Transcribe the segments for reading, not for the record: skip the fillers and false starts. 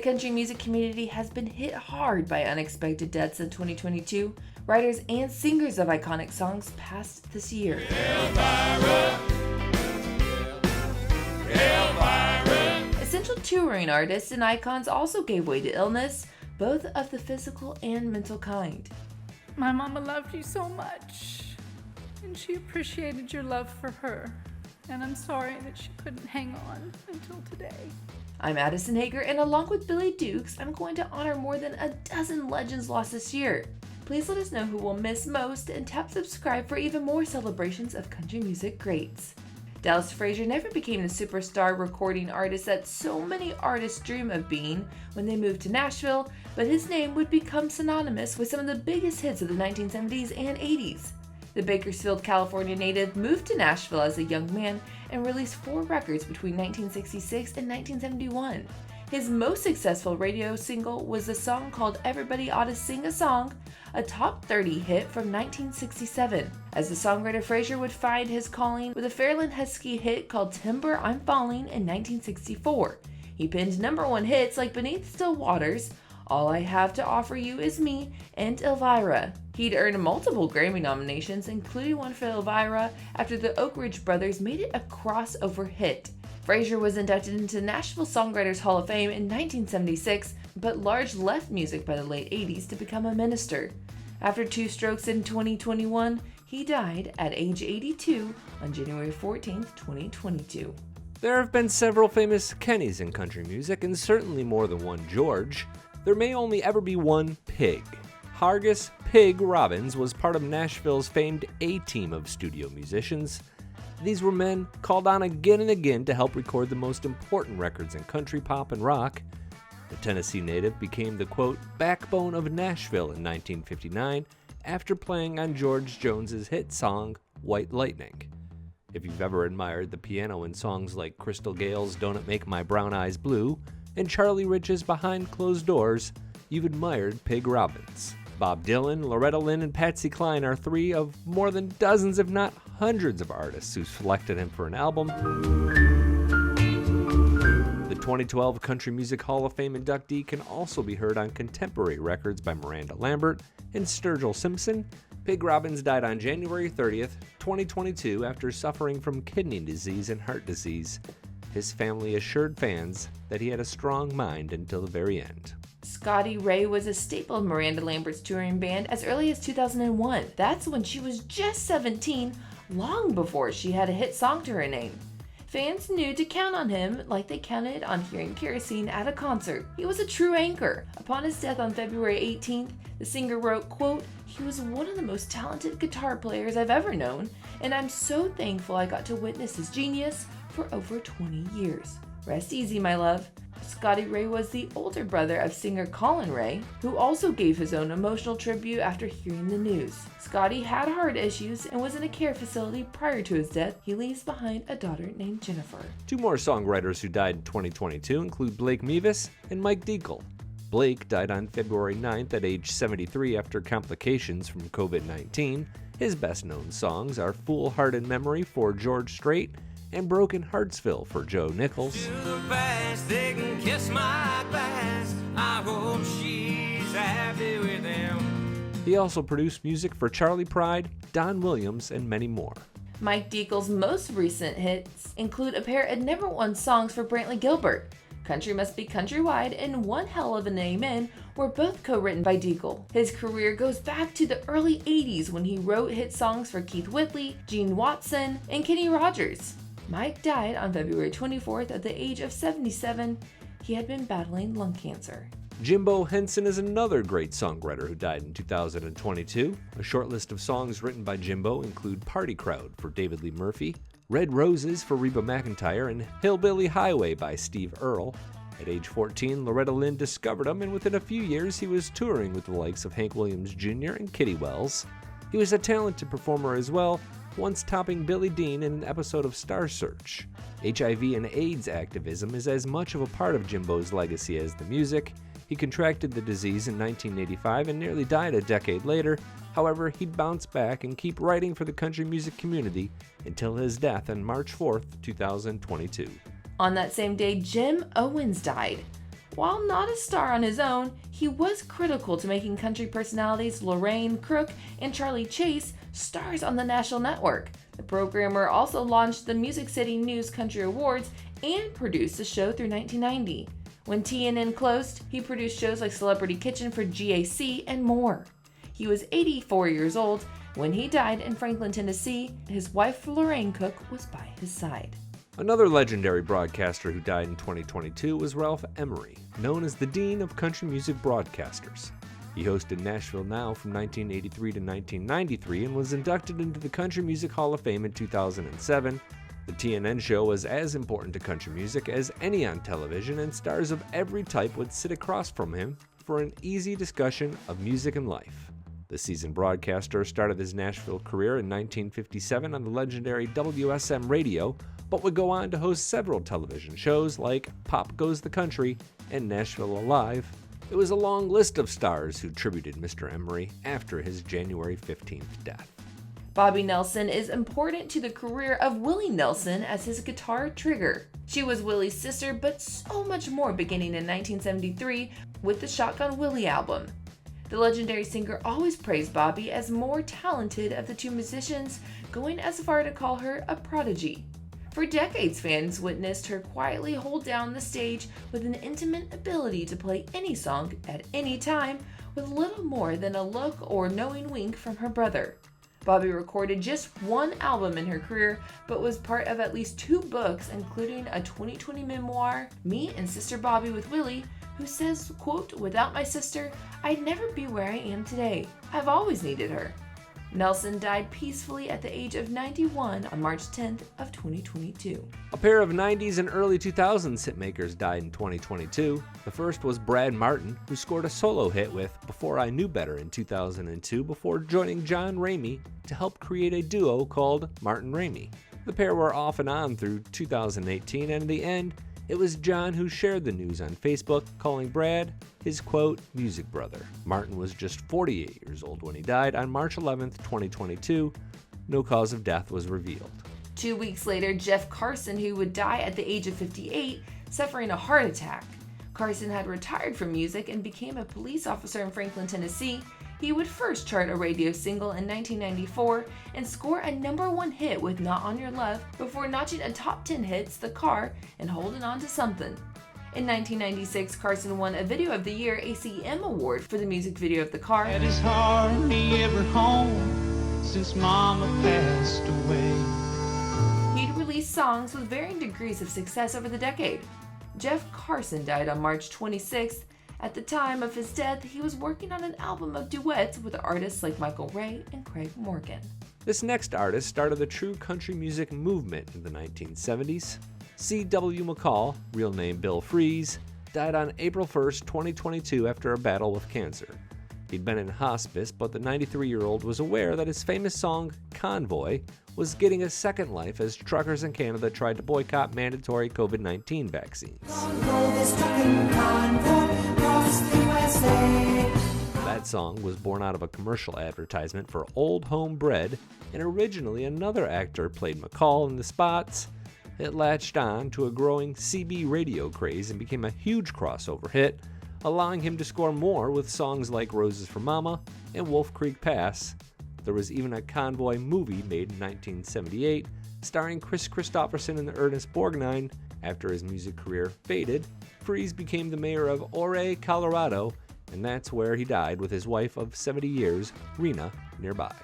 country music community has been hit hard by unexpected deaths in 2022. Writers and singers of iconic songs passed this year. Essential touring artists and icons also gave way to illness, both of the physical and mental kind. My mama loved you so much, and she appreciated your love for her, and I'm sorry that she couldn't hang on until today. I'm Addison Hager, and along with Billy Dukes, I'm going to honor more than a dozen legends lost this year. Please let us know who we'll miss most and tap subscribe for even more celebrations of country music greats. Dallas Frazier never became the superstar recording artist that so many artists dream of being when they moved to Nashville, but his name would become synonymous with some of the biggest hits of the 1970s and 80s. The Bakersfield, California native moved to Nashville as a young man and released 4 records between 1966 and 1971. His most successful radio single was the song called Everybody Ought to Sing a Song, a top 30 hit from 1967. As the songwriter, Frazier would find his calling with a Fairland Husky hit called Timber I'm Falling in 1964. He penned #1 hits like Beneath Still Waters, All I Have to Offer You Is Me, and Elvira. He'd earned multiple Grammy nominations, including one for Elvira, after the Oak Ridge Brothers made it a crossover hit. Frazier was inducted into Nashville Songwriters Hall of Fame in 1976, but Large left music by the late 80s to become a minister. After 2 strokes in 2021, he died at age 82 on January 14, 2022. There have been several famous Kennys in country music, and certainly more than one George. There may only ever be one Pig. Hargus Pig Robbins was part of Nashville's famed A-team of studio musicians. These were men called on again and again to help record the most important records in country, pop, and rock. The Tennessee native became the, quote, backbone of Nashville in 1959 after playing on George Jones's hit song, White Lightning. If you've ever admired the piano in songs like Crystal Gale's Don't It Make My Brown Eyes Blue and Charlie Rich's Behind Closed Doors, you've admired Pig Robbins. Bob Dylan, Loretta Lynn, and Patsy Cline are 3 of more than dozens, if not hundreds, of artists who selected him for an album. The 2012 Country Music Hall of Fame inductee can also be heard on contemporary records by Miranda Lambert and Sturgill Simpson. Pig Robbins died on January 30th, 2022 after suffering from kidney disease and heart disease. His family assured fans that he had a strong mind until the very end. Scotty Wray was a staple of Miranda Lambert's touring band as early as 2001. That's when she was just 17, long before she had a hit song to her name. Fans knew to count on him like they counted on hearing Kerosene at a concert. He was a true anchor. Upon his death on February 18th, the singer wrote, quote, "He was one of the most talented guitar players I've ever known, and I'm so thankful I got to witness his genius for over 20 years. Rest easy, my love." Scotty Wray was the older brother of singer Colin Ray, who also gave his own emotional tribute after hearing the news. Scotty had heart issues and was in a care facility prior to his death. He leaves behind a daughter named Jennifer. 2 more songwriters who died in 2022 include Blake Mevis and Mike Dekle. Blake died on February 9th at age 73 after complications from COVID-19. His best-known songs are Fool Heart and Memory for George Strait and Broken Heartsville for Joe Nichols. They can kiss my glass. I hope she's happy with them. He also produced music for Charlie Pride, Don Williams, and many more. Mike Dekle's most recent hits include a pair of #1 songs for Brantley Gilbert. Country Must Be Countrywide and One Hell of an Amen were both co-written by Dekle. His career goes back to the early 80s when he wrote hit songs for Keith Whitley, Gene Watson, and Kenny Rogers. Mike died on February 24th at the age of 77. He had been battling lung cancer. Jimbeau Hinson is another great songwriter who died in 2022. A short list of songs written by Jimbeau include Party Crowd for David Lee Murphy, Red Roses for Reba McEntire, and Hillbilly Highway by Steve Earle. At age 14, Loretta Lynn discovered him, and within a few years he was touring with the likes of Hank Williams Jr. and Kitty Wells. He was a talented performer as well, once topping Billy Dean in an episode of Star Search. HIV and AIDS activism is as much of a part of Jimbeau's legacy as the music. He contracted the disease in 1985 and nearly died a decade later. However, he'd bounce back and keep writing for the country music community until his death on March 4th, 2022. On that same day, Jim Owens died. While not a star on his own, he was critical to making country personalities Lorraine Crook and Charlie Chase stars on the national network. The programmer also launched the Music City News Country Awards and produced the show through 1990. When TNN closed, he produced shows like Celebrity Kitchen for GAC and more. He was 84 years old when he died in Franklin, Tennessee. His wife, Lorraine Cook, was by his side. Another legendary broadcaster who died in 2022 was Ralph Emery, known as the Dean of Country Music Broadcasters. He hosted Nashville Now from 1983 to 1993 and was inducted into the Country Music Hall of Fame in 2007. The TNN show was as important to country music as any on television, and stars of every type would sit across from him for an easy discussion of music and life. The seasoned broadcaster started his Nashville career in 1957 on the legendary WSM radio, but would go on to host several television shows like Pop Goes the Country and Nashville Alive. It was a long list of stars who tributed Mr. Emery after his January 15th death. Bobbie Nelson is important to the career of Willie Nelson as his guitar trigger. She was Willie's sister, but so much more, beginning in 1973 with the Shotgun Willie album. The legendary singer always praised Bobbie as more talented of the two musicians, going as far to call her a prodigy. For decades, fans witnessed her quietly hold down the stage with an intimate ability to play any song at any time with little more than a look or knowing wink from her brother. Bobbie recorded just one album in her career, but was part of at least 2 books, including a 2020 memoir, Me and Sister Bobbie with Willie, who says, quote, "Without my sister, I'd never be where I am today. I've always needed her." Nelson died peacefully at the age of 91 on March 10th of 2022. A pair of 90s and early 2000s hitmakers died in 2022. The first was Brad Martin, who scored a solo hit with Before I Knew Better in 2002 before joining John Ramey to help create a duo called Martin Ramey. The pair were off and on through 2018, and in the end, it was John who shared the news on Facebook, calling Brad his, quote, music brother. Martin was just 48 years old when he died on March 11th, 2022. No cause of death was revealed. 2 weeks later, Jeff Carson, who would die at the age of 58, suffering a heart attack. Carson had retired from music and became a police officer in Franklin, Tennessee. He would first chart a radio single in 1994 and score a #1 hit with Not On Your Love before notching a top 10 hits, The Car, and Holding On to Something. In 1996, Carson won a Video of the Year ACM Award for the music video of The Car. It is hardly ever home since Mama passed away. He'd released songs with varying degrees of success over the decade. Jeff Carson died on March 26th. At the time of his death, he was working on an album of duets with artists like Michael Ray and Craig Morgan. This next artist started the true country music movement in the 1970s. C.W. McCall, real name Bill Fries, died on April 1st, 2022 after a battle with cancer. He'd been in hospice, but the 93-year-old was aware that his famous song, Convoy, was getting a second life as truckers in Canada tried to boycott mandatory COVID-19 vaccines. That song was born out of a commercial advertisement for Old Home Bread, and originally another actor played McCall in the spots. It latched on to a growing CB radio craze and became a huge crossover hit, allowing him to score more with songs like Roses for Mama and Wolf Creek Pass. There was even a Convoy movie made in 1978, starring Chris Christopherson and Ernest Borgnine. After his music career faded, Fries became the mayor of Ouray, Colorado, and that's where he died with his wife of 70 years, Rena, nearby.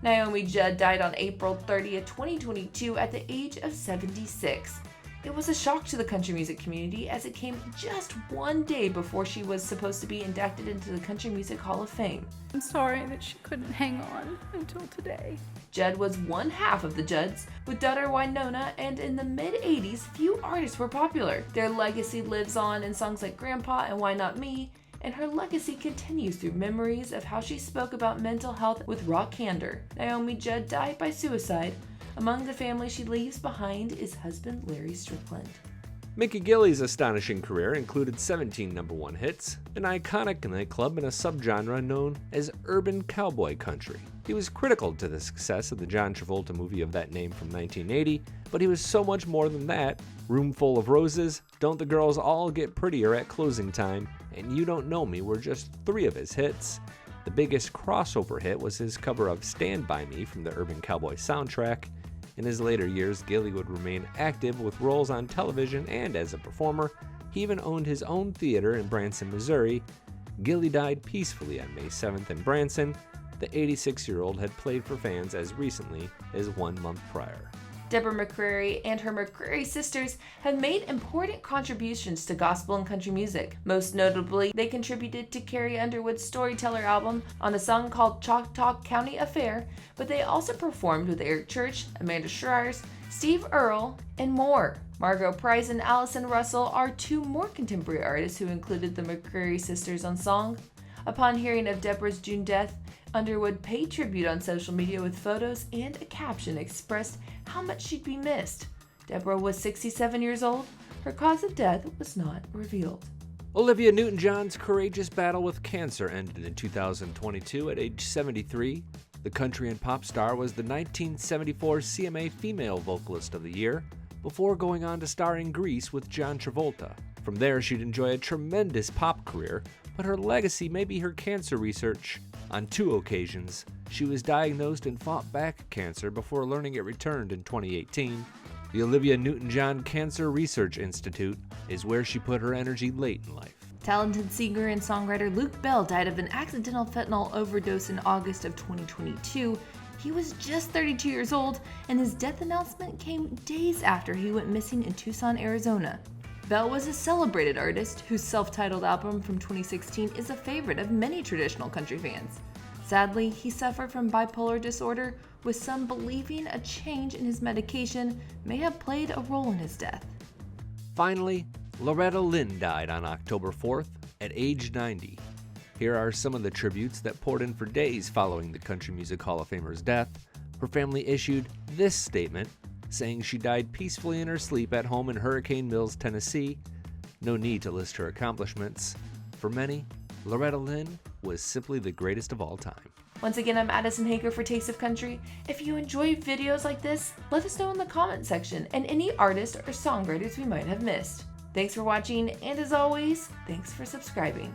Naomi Judd died on April 30th, 2022 at the age of 76. It was a shock to the country music community as it came just one day before she was supposed to be inducted into the Country Music Hall of Fame. I'm sorry that she couldn't hang on until today. Judd was one half of the Judds, with daughter Winona, and in the mid-80s, few artists were popular. Their legacy lives on in songs like Grandpa and Why Not Me, and her legacy continues through memories of how she spoke about mental health with raw candor. Naomi Judd died by suicide. Among the family she leaves behind is husband Larry Strickland. Mickey Gilley's astonishing career included 17 #1 hits, an iconic nightclub in a subgenre known as urban cowboy country. He was critical to the success of the John Travolta movie of that name from 1980, but he was so much more than that. Room Full of Roses, Don't the Girls All Get Prettier at Closing Time, and You Don't Know Me were just 3 of his hits. The biggest crossover hit was his cover of Stand By Me from the Urban Cowboy soundtrack. In his later years, Gilley would remain active with roles on television and as a performer. He even owned his own theater in Branson, Missouri. Gilley died peacefully on May 7th in Branson. The 86-year-old had played for fans as recently as 1 month prior. Deborah McCrary and her McCrary sisters have made important contributions to gospel and country music. Most notably, they contributed to Carrie Underwood's Storyteller album on a song called Choctaw County Affair, but they also performed with Eric Church, Amanda Shires, Steve Earle, and more. Margot Price and Allison Russell are 2 more contemporary artists who included the McCrary sisters on song. Upon hearing of Deborah's June death, Underwood paid tribute on social media with photos and a caption expressed how much she'd be missed. Deborah was 67 years old. Her cause of death was not revealed. Olivia Newton-John's courageous battle with cancer ended in 2022 at age 73. The country and pop star was the 1974 CMA Female Vocalist of the Year, before going on to star in Grease with John Travolta. From there, she'd enjoy a tremendous pop career, but her legacy may be her cancer research. On 2 occasions, she was diagnosed and fought back cancer before learning it returned in 2018. The Olivia Newton-John Cancer Research Institute is where she put her energy late in life. Talented singer and songwriter Luke Bell died of an accidental fentanyl overdose in August of 2022. He was just 32 years old, and his death announcement came days after he went missing in Tucson, Arizona. Bell was a celebrated artist whose self-titled album from 2016 is a favorite of many traditional country fans. Sadly, he suffered from bipolar disorder, with some believing a change in his medication may have played a role in his death. Finally, Loretta Lynn died on October 4th at age 90. Here are some of the tributes that poured in for days following the Country Music Hall of Famer's death. Her family issued this statement, saying she died peacefully in her sleep at home in Hurricane Mills, Tennessee. No need to list her accomplishments. For many, Loretta Lynn was simply the greatest of all time. Once again, I'm Addison Hager for Taste of Country. If you enjoy videos like this, let us know in the comment section and any artists or songwriters we might have missed. Thanks for watching, and as always, thanks for subscribing.